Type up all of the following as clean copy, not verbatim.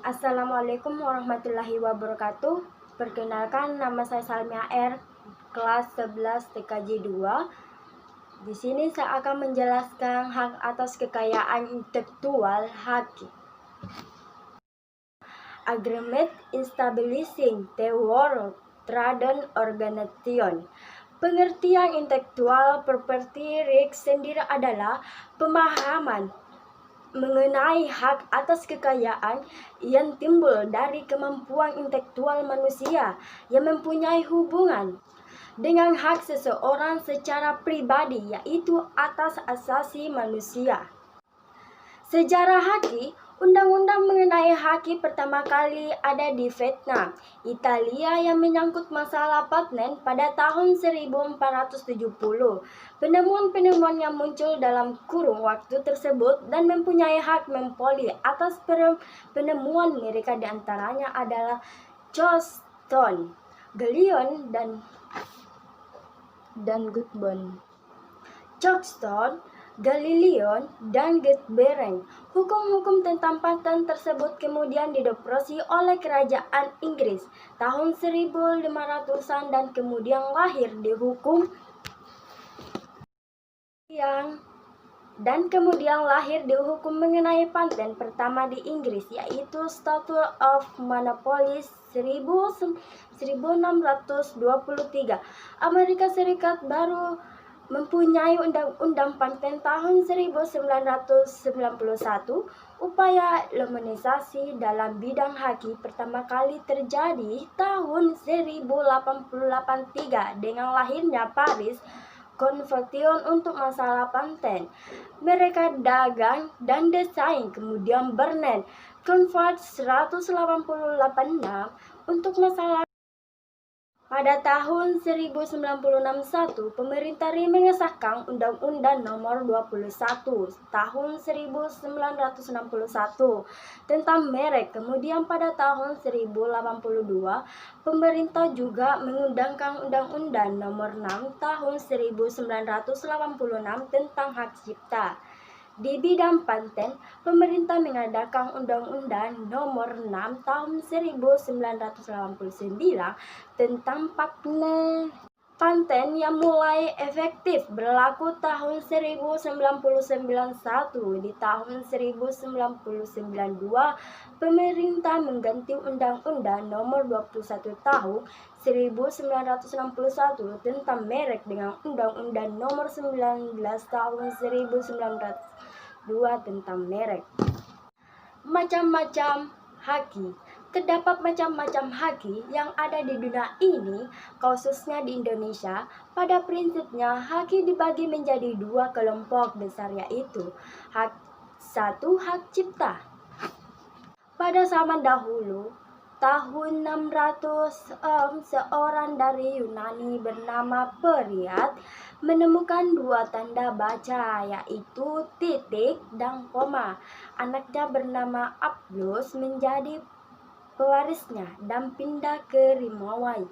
Assalamualaikum warahmatullahi wabarakatuh. Perkenalkan, nama saya Salmia R, kelas 11 TKJ 2. Di sini saya akan menjelaskan hak atas kekayaan intelektual Haki. Agreement Establishing the World Trade Organization. Pengertian intelektual property rights sendiri adalah pemahaman mengenai hak atas kekayaan yang timbul dari kemampuan intelektual manusia yang mempunyai hubungan dengan hak seseorang secara pribadi, yaitu atas asasi manusia. Sejarah Haki. Undang-undang mengenai Haki pertama kali ada di Vietnam, Italia, yang menyangkut masalah paten pada tahun 1470. Penemuan-penemuan yang muncul dalam kurung waktu tersebut dan mempunyai hak mempoli atas penemuan mereka diantaranya adalah Johnston, Galileo, dan Guthrie. Johnston, Galileo, dan Guthrie. Hukum-hukum tentang paten tersebut kemudian diadopsi oleh kerajaan Inggris tahun 1500-an dan kemudian lahir di hukum mengenai paten pertama di Inggris, yaitu Statute of Monopolies 1623. Amerika Serikat baru mempunyai undang-undang paten tahun 1991. Upaya harmonisasi dalam bidang Haki pertama kali terjadi tahun 1883 dengan lahirnya Paris Convention untuk masalah paten, mereka dagang dan desain. Kemudian Berne Convention 1886 untuk masalah. Pada tahun 1961, pemerintah RI mengesahkan Undang-Undang Nomor 21 Tahun 1961 tentang merek. Kemudian pada tahun 1082, pemerintah juga mengundangkan Undang-Undang Nomor 6 Tahun 1986 tentang hak cipta. Di bidang paten, pemerintah mengadakan Undang-Undang Nomor 6 Tahun 1989 tentang paten yang mulai efektif berlaku tahun 1991. Di tahun 1992, pemerintah mengganti Undang-Undang Nomor 21 Tahun 1961 tentang merek dengan Undang-Undang Nomor 19 Tahun 1902 tentang merek. Macam-macam Haki. Terdapat macam-macam Haki yang ada di dunia ini, khususnya di Indonesia. Pada prinsipnya, Haki dibagi menjadi dua kelompok besar, yaitu satu, hak cipta. Pada zaman dahulu, tahun 600, seorang dari Yunani bernama Periat menemukan dua tanda baca, yaitu titik dan koma. Anaknya bernama Aplus menjadi pewarisnya dan pindah ke Romawi.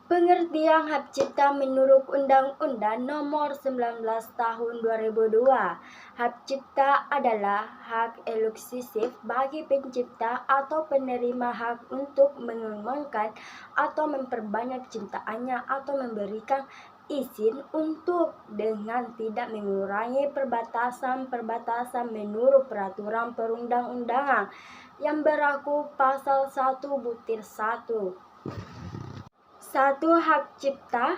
Pengertian hak cipta menurut Undang-Undang Nomor 19 Tahun 2002. Hak cipta adalah hak eksklusif bagi pencipta atau penerima hak untuk mengembangkan atau memperbanyak ciptaannya atau memberikan izin untuk dengan tidak mengurangi perbatasan menurut peraturan perundang-undangan yang berlaku pasal 1/1. 1. Hak cipta.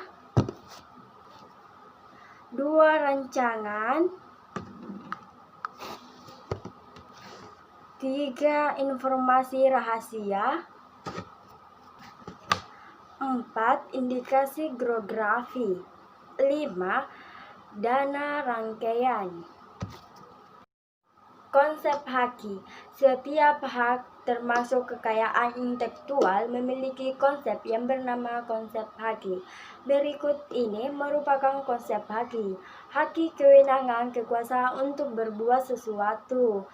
2. Rancangan. 3. Informasi rahasia. 4. Indikasi geografi. 5. Dana rangkaian. Konsep Haki. Setiap hak termasuk kekayaan intelektual memiliki konsep yang bernama konsep Haki. Berikut ini merupakan konsep Haki. Haki kewenangan kekuasaan untuk berbuat sesuatu.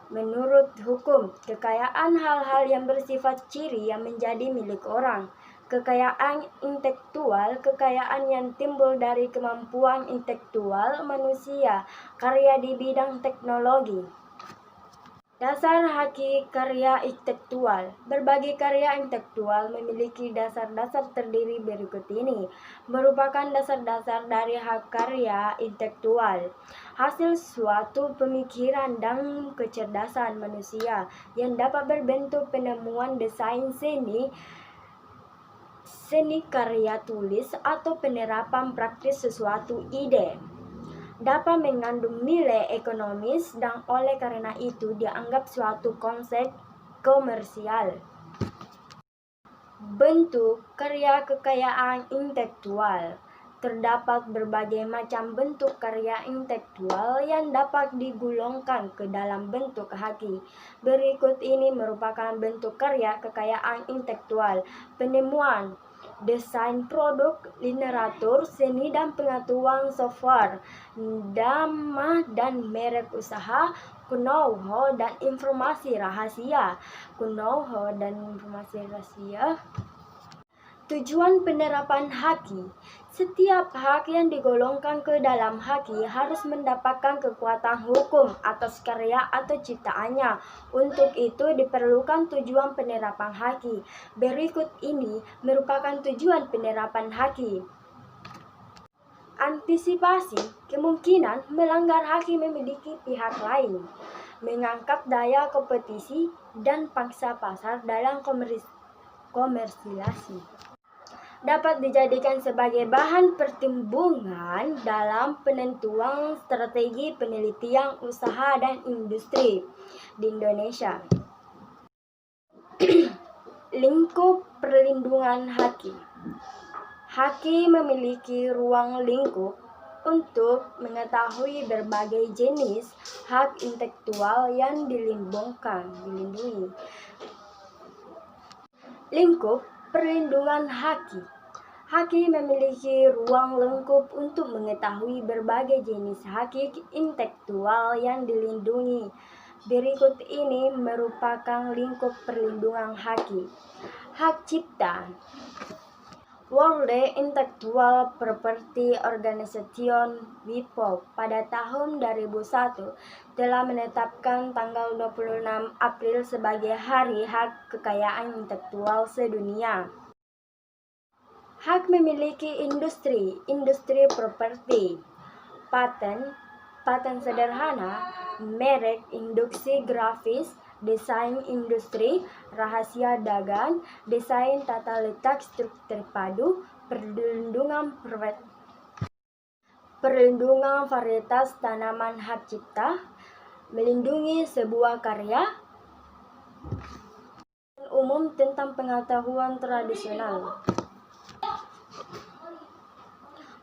Menurut hukum, kekayaan hal-hal yang bersifat ciri yang menjadi milik orang. Kekayaan intelektual, kekayaan yang timbul dari kemampuan intelektual manusia, karya di bidang teknologi. Dasar haki karya intelektual. Berbagai karya intelektual memiliki dasar-dasar terdiri berikut ini. Merupakan dasar-dasar dari hak karya intelektual. Hasil suatu pemikiran dan kecerdasan manusia yang dapat berbentuk penemuan desain seni karya tulis atau penerapan praktis sesuatu ide. Dapat mengandung nilai ekonomis dan oleh karena itu dianggap suatu konsep komersial. Bentuk karya kekayaan intelektual. Terdapat berbagai macam bentuk karya intelektual yang dapat digolongkan ke dalam bentuk haki. Berikut ini merupakan bentuk karya kekayaan intelektual: penemuan, desain produk, literatur, seni dan pengetahuan software, nama dan merek usaha, know-how dan informasi rahasia. Know-how dan informasi rahasia. Tujuan penerapan haki. Setiap hak yang digolongkan ke dalam haki harus mendapatkan kekuatan hukum atas karya atau ciptaannya. Untuk itu diperlukan tujuan penerapan haki. Berikut ini merupakan tujuan penerapan haki. Antisipasi kemungkinan melanggar haki memiliki pihak lain. Mengangkat daya kompetisi dan pangsa pasar dalam komersilasi. Dapat dijadikan sebagai bahan pertimbangan dalam penentuan strategi penelitian usaha dan industri di Indonesia. Lingkup perlindungan haki. Haki memiliki ruang lingkup untuk mengetahui berbagai jenis hak intelektual yang dilindungi. Lingkup perlindungan haki. Haki memiliki ruang lingkup untuk mengetahui berbagai jenis hak intelektual yang dilindungi. Berikut ini merupakan lingkup perlindungan haki. Hak cipta. World Intellectual Property Organization (WIPO) pada tahun 2001 telah menetapkan tanggal 26 April sebagai Hari Hak Kekayaan Intelektual Sedunia. Hak memiliki industri properti, paten sederhana, merek, induksi grafis, desain industri, rahasia dagang, desain tata letak struktur padu, perlindungan varietas tanaman hak cipta, melindungi sebuah karya, umum tentang pengetahuan tradisional.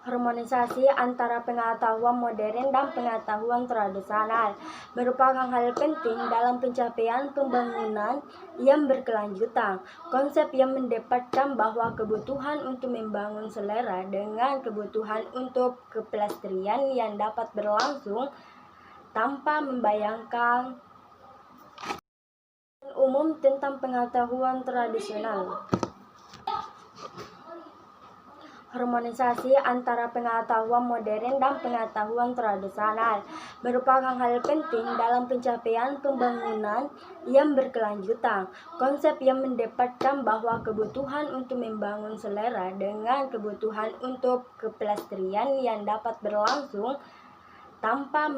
Harmonisasi antara pengetahuan modern dan pengetahuan tradisional merupakan hal penting dalam pencapaian pembangunan yang berkelanjutan. Konsep yang mendapatkan bahwa kebutuhan untuk membangun selera dengan kebutuhan untuk kepelestarian yang dapat berlangsung tanpa membayangkan umum tentang pengetahuan tradisional. Harmonisasi antara pengetahuan modern dan pengetahuan tradisional merupakan hal penting dalam pencapaian pembangunan yang berkelanjutan. Konsep yang mendapatkan bahwa kebutuhan untuk membangun selera dengan kebutuhan untuk kepelestarian yang dapat berlangsung tanpa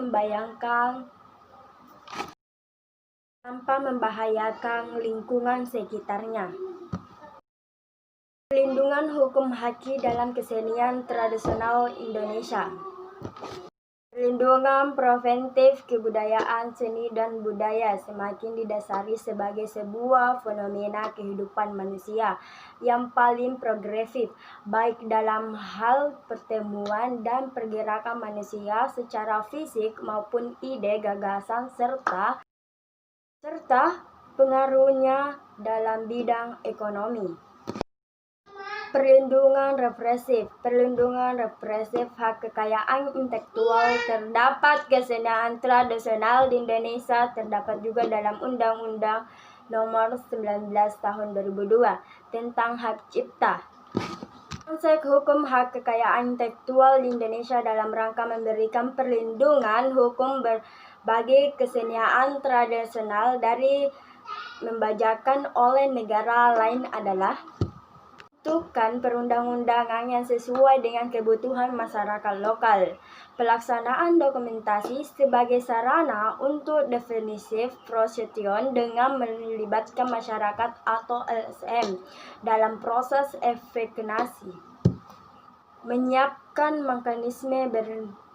membahayakan lingkungan sekitarnya. Perlindungan hukum haki dalam kesenian tradisional Indonesia. Perlindungan preventif kebudayaan seni dan budaya semakin didasari sebagai sebuah fenomena kehidupan manusia yang paling progresif, baik dalam hal pertemuan dan pergerakan manusia secara fisik maupun ide, gagasan, serta pengaruhnya dalam bidang ekonomi. Perlindungan represif hak kekayaan intelektual. Terdapat kesenian tradisional di Indonesia, terdapat juga dalam Undang-Undang Nomor 19 Tahun 2002 tentang hak cipta. Konsep hukum hak kekayaan intelektual di Indonesia dalam rangka memberikan perlindungan hukum bagi kesenian tradisional dari membajakan oleh negara lain adalah tentukan perundang-undangan yang sesuai dengan kebutuhan masyarakat lokal. Pelaksanaan dokumentasi sebagai sarana untuk definisi prosesion dengan melibatkan masyarakat atau LSM dalam proses evaluasi. Menyiapkan mekanisme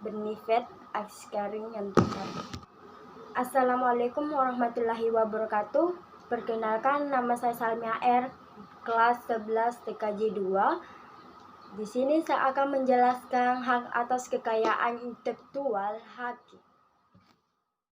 benefit sharing yang tepat. Assalamualaikum warahmatullahi wabarakatuh. Perkenalkan, nama saya Salmia R, kelas 11 TKJ 2. Di sini saya akan menjelaskan hak atas kekayaan intelektual HAKI.